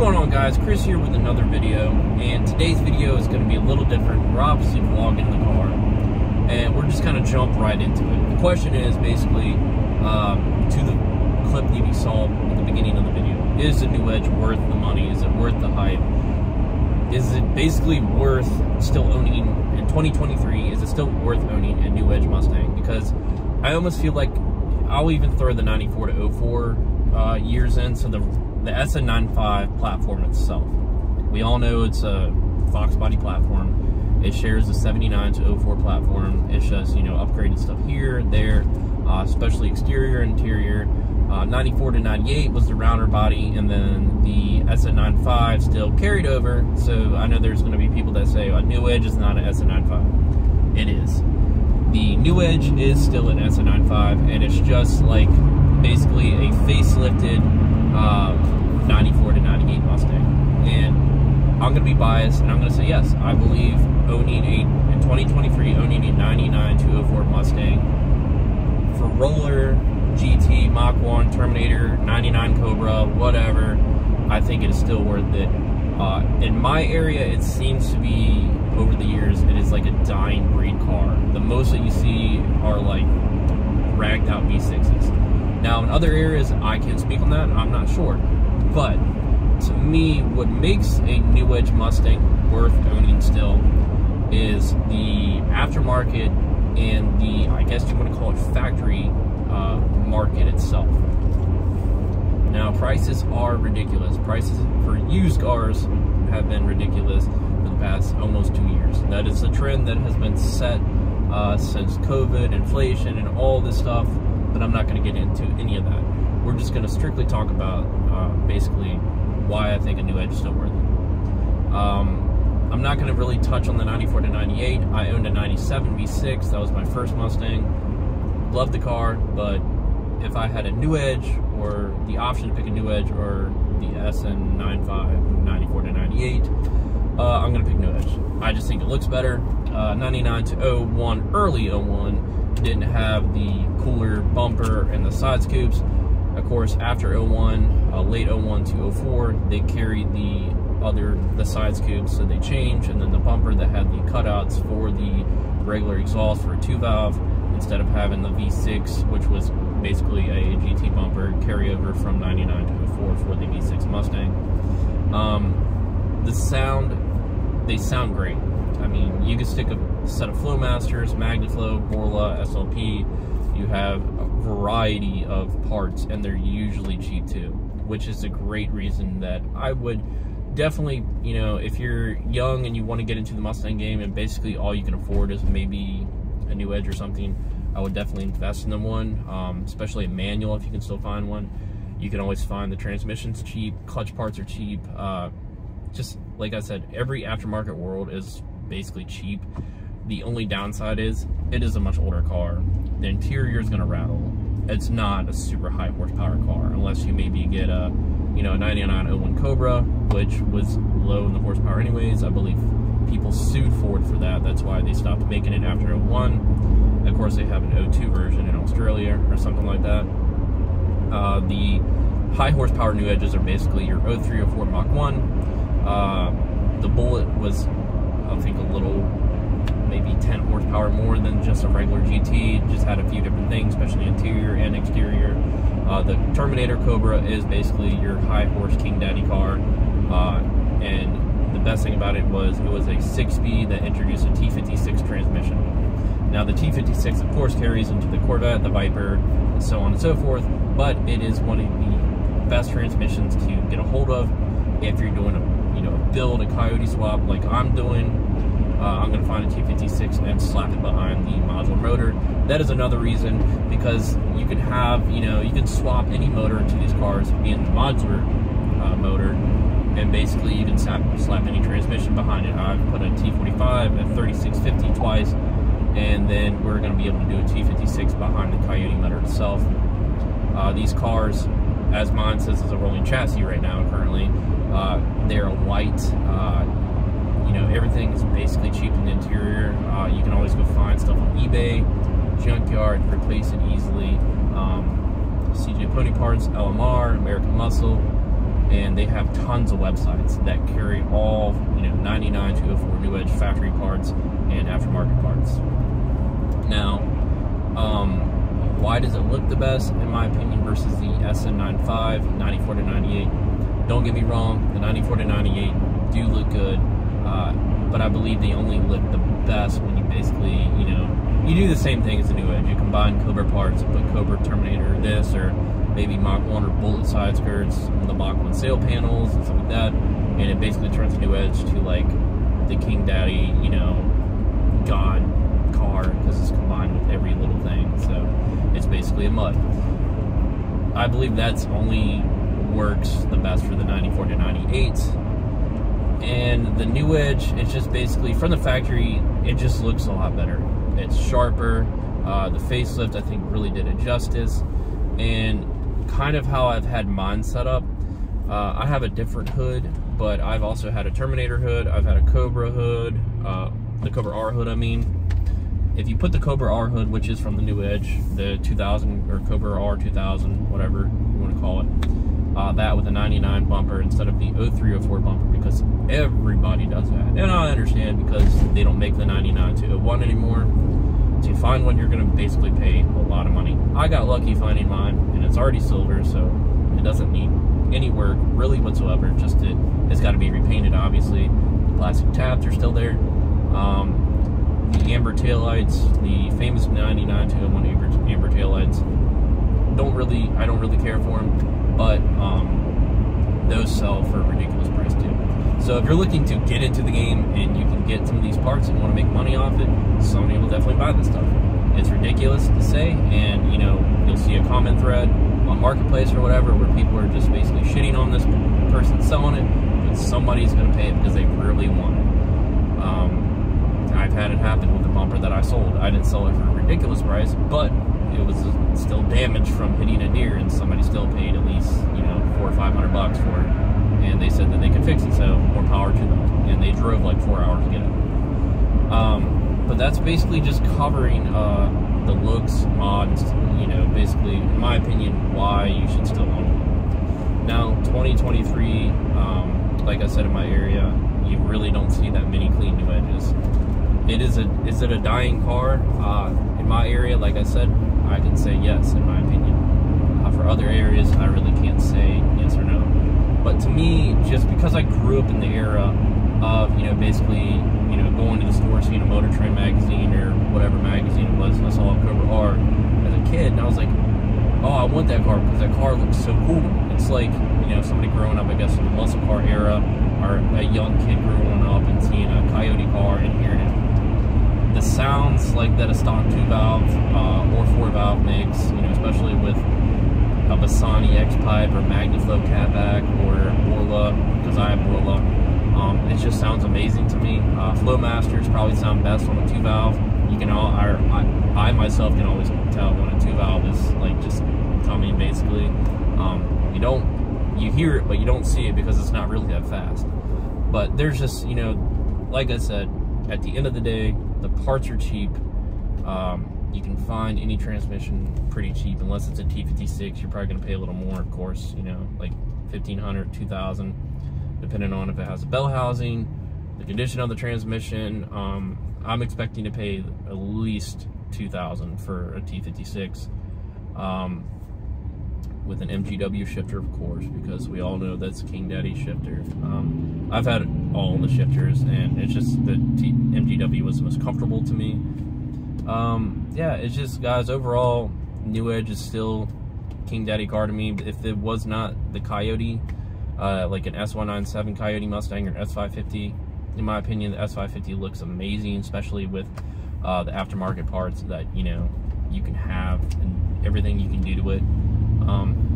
going on, guys? Chris here with another video, and today's video is going to be a little different. We're obviously vlogging the car, and we're just going to jump right into it. The question is basically, to the clip that you saw at the beginning of the video, is the new Edge worth the money? Is it worth the hype? Is it basically worth still owning, in 2023, is it still worth owning a new Edge Mustang? Because I almost feel like I'll even throw the 94 to 04 years in, so the SN95 platform itself. We all know it's a Fox body platform. It shares the 79 to 04 platform. It's just, you know, upgraded stuff here, there, especially exterior, interior. 94 to 98 was the rounder body, and then the SN95 still carried over. So I know there's going to be people that say a new Edge is not an SN95. It is. The new Edge is still an SN95, and it's just like basically a facelifted 94 to 98 Mustang. And I'm going to be biased, and I'm going to say yes, I believe owning in 2023, owning a 99 204 Mustang for roller, GT, Mach 1, Terminator, 99 Cobra, whatever, I think it is still worth it. In my area, it seems to be, over the years, it is like a dying breed car. The most that you see are like ragged out V6s. Now, in other areas, I can't speak on that, I'm not sure. But, to me, what makes a new Edge Mustang worth owning still is the aftermarket and the, I guess you want to call it factory market itself. Now, prices are ridiculous. Prices for used cars have been ridiculous for the past almost 2 years. That is the trend that has been set since COVID, inflation, and all this stuff, but I'm not going to get into any of that. We're just going to strictly talk about basically why I think a new Edge is still worth it. I'm not going to really touch on the 94 to 98. I owned a 97 V6. That was my first Mustang. Loved the car, but if I had a new Edge, or the option to pick a new Edge, or the SN95 94 to 98, I'm going to pick new Edge. I just think it looks better. 99 to 01, early 01, didn't have the cooler bumper and the side scoops. Of course, after 01, late 01 to 04, they carried the side scoops, so they changed, and then the bumper that had the cutouts for the regular exhaust for a 2-valve, instead of having the V6, which was basically a GT bumper carryover from 99 to 04 for the V6 Mustang. The sound, they sound great. I mean, you can stick a set of Flowmasters, MagnaFlow, Borla, SLP. You have a variety of parts, and they're usually cheap too, which is a great reason that I would definitely, you know, if you're young and you want to get into the Mustang game and basically all you can afford is maybe a new Edge or something, I would definitely invest in the one, especially a manual if you can still find one. You can always find the transmission's cheap, clutch parts are cheap. Just like I said, every aftermarket world is basically cheap. The only downside is it is a much older car. The interior is going to rattle. It's not a super high horsepower car unless you maybe get a, you know, a 9901 Cobra, which was low in the horsepower anyways. I believe people sued Ford for that. That's why they stopped making it after 01. Of course, they have an 02 version in Australia or something like that. The high horsepower new Edges are basically your 03 or 04 Mach 1. The Bullet was, I think, a little, maybe 10 horsepower more than just a regular GT. It just had a few different things, especially interior and exterior. The Terminator Cobra is basically your high horse King Daddy car. And the best thing about it was a 6-speed that introduced a T56 transmission. Now, the T56, of course, carries into the Corvette, the Viper, and so on and so forth, but it is one of the best transmissions to get a hold of if you're doing a, you know, a build, a Coyote swap like I'm doing. I'm going to find a T56 and slap it behind the modular motor. That is another reason, because you can have, you know, you can swap any motor into these cars, being the modular motor, and basically you can slap any transmission behind it. I've put a T45 at 3650 twice, and then we're going to be able to do a T56 behind the Coyote motor itself. These cars, as mine says, is a rolling chassis right now currently. They're white. You know, everything is basically cheap in the interior. You can always go find stuff on eBay, junkyard, replace it easily. CJ Pony Parts, LMR, American Muscle, and they have tons of websites that carry all, 99, 204 New Edge factory parts and aftermarket parts. Now, why does it look the best, in my opinion, versus the SN95, 94 to 98? Don't get me wrong, the 94 to 98 do look good, but I believe they only look the best when you basically, you do the same thing as the New Edge. You combine Cobra parts, put Cobra Terminator this, or maybe Mach 1 or bullet side skirts, the Mach 1 sail panels, and stuff like that, and it basically turns the New Edge to like the King Daddy, God car, because it's combined with every little thing. So it's basically a mud. I believe that's only works the best for the 94 to 98. And the New Edge, it's just basically, from the factory, it just looks a lot better. It's sharper. The facelift, I think, really did it justice. And kind of how I've had mine set up, I have a different hood, but I've also had a Terminator hood. I've had a Cobra hood, the Cobra R hood, I mean. If you put the Cobra R hood, which is from the New Edge, the 2000, or Cobra R 2000, whatever you want to call it, that with a 99 bumper instead of the 0304 bumper, because everybody does that. And I understand, because they don't make the 99 to 01 anymore. To find one, you're going to basically pay a lot of money. I got lucky finding mine, and it's already silver, so it doesn't need any work really whatsoever. Just it's got to be repainted, obviously. The plastic tabs are still there. The amber taillights, the famous 99 to 01 amber taillights, I don't really care for them, but those sell for a ridiculous price too. So if you're looking to get into the game and you can get some of these parts and want to make money off it, Sony will definitely buy this stuff. It's ridiculous to say, and you'll see a comment thread on Marketplace or whatever where people are just basically shitting on this person selling it, but somebody's going to pay it because they really want it. I've had it happen with the bumper that I sold. I didn't sell it for a ridiculous price, but it was still damaged from hitting a deer, and somebody still paid at least, $400 or $500 for it. And they said that they could fix it, so more power to them. And they drove like 4 hours to get it. But that's basically just covering the looks, mods, basically, in my opinion, why you should still own it. Now, 2023, like I said, in my area, you really don't see that many clean New Edges. Is it a dying car? In my area, like I said, I can say yes, in my opinion. For other areas, I really can't say yes or no. But to me, just because I grew up in the era of, basically, going to the store, seeing a Motor Trend magazine or whatever magazine it was, and I saw a Cobra R as a kid, and I was like, oh, I want that car because that car looks so cool. It's like, somebody growing up, I guess, in the muscle car era, or a young kid growing up and seeing a Coyote car and hearing it. The sounds like that a stock 2-valve or 4-valve makes, especially with a Bassani X-Pipe or Magnaflow catback or Orla, because I have Orla. It just sounds amazing to me. Flowmasters probably sound best on a 2-valve. You can I myself can always tell when a 2-valve is like just coming, basically. You hear it, but you don't see it because it's not really that fast. But there's just, like I said, at the end of the day, the parts are cheap. You can find any transmission pretty cheap, unless it's a T56. You're probably going to pay a little more, of course, like $1,500, $2,000, depending on if it has a bell housing, the condition of the transmission. I'm expecting to pay at least $2,000 for a T56 with an MGW shifter, of course, because we all know that's King Daddy shifter. I've had all the shifters, and it's just the MGW was the most comfortable to me. Yeah, it's just, guys, overall, New Edge is still King Daddy car to me. If it was not the Coyote, like an S197 Coyote Mustang or S550, in my opinion, the S550 looks amazing, especially with the aftermarket parts that, you can have and everything you can do to it.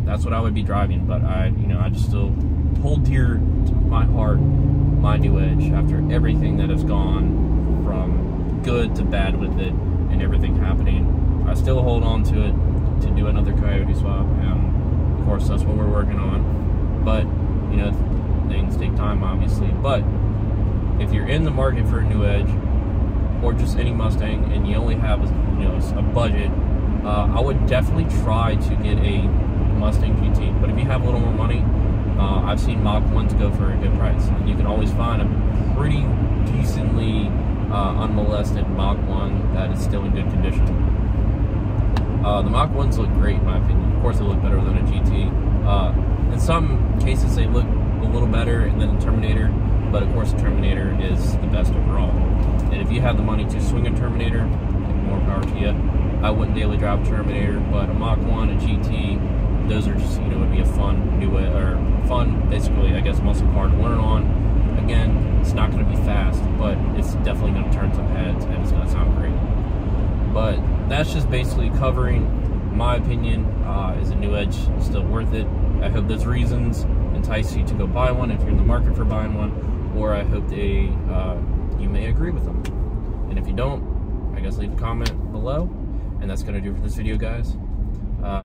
That's what I would be driving, but I just still hold dear to my heart my New Edge after everything that has gone from good to bad with it and everything happening. I still hold on to it to do another Coyote swap, and of course that's what we're working on. But things take time, obviously. But if you're in the market for a New Edge or just any Mustang and you only have a budget, I would definitely try to get a Mustang GT. But if you have a little more money, I've seen Mach 1s go for a good price. And you can always find a pretty decently unmolested Mach 1 that is still in good condition. The Mach 1s look great in my opinion. Of course they look better than a GT. In some cases they look a little better than the Terminator, but of course the Terminator is the best overall. And if you have the money to swing a Terminator, more power to you. I wouldn't daily drive a Terminator, but a Mach 1, a GT, those are just, would be a fun basically, I guess, muscle car to learn on. Again, it's not going to be fast, but it's definitely going to turn some heads, and it's going to sound great. But that's just basically covering my opinion. Is a New Edge still worth it? I hope those reasons entice you to go buy one if you're in the market for buying one, or I hope you may agree with them. And if you don't, I guess leave a comment below. And that's going to do it for this video, guys.